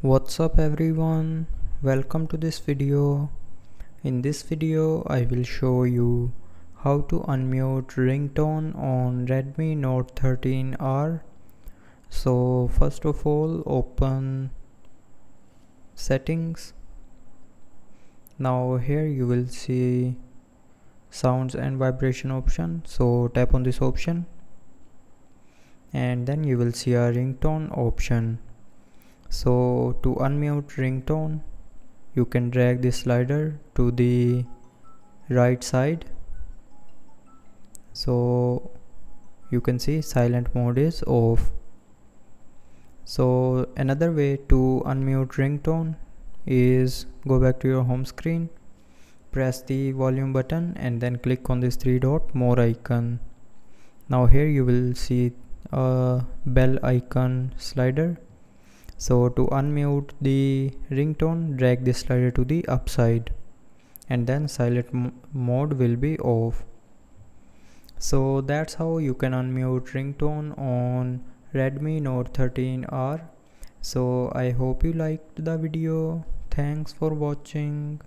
What's up everyone, welcome to this video. In this video I will show you how to unmute ringtone on Redmi Note 13R. So first of all, open settings. Now here you will see sounds and vibration option, so tap on this option and then you will see a ringtone option. So to unmute ringtone, you can drag this slider to the right side, so you can see silent mode is off. So another way to unmute ringtone is go back to your home screen, press the volume button and then click on this three dot more icon. Now here you will see a bell icon slider. So to unmute the ringtone, drag this slider to the upside and then silent mode will be off. So that's how you can unmute ringtone on Redmi Note 13R. So I hope you liked the video. Thanks for watching.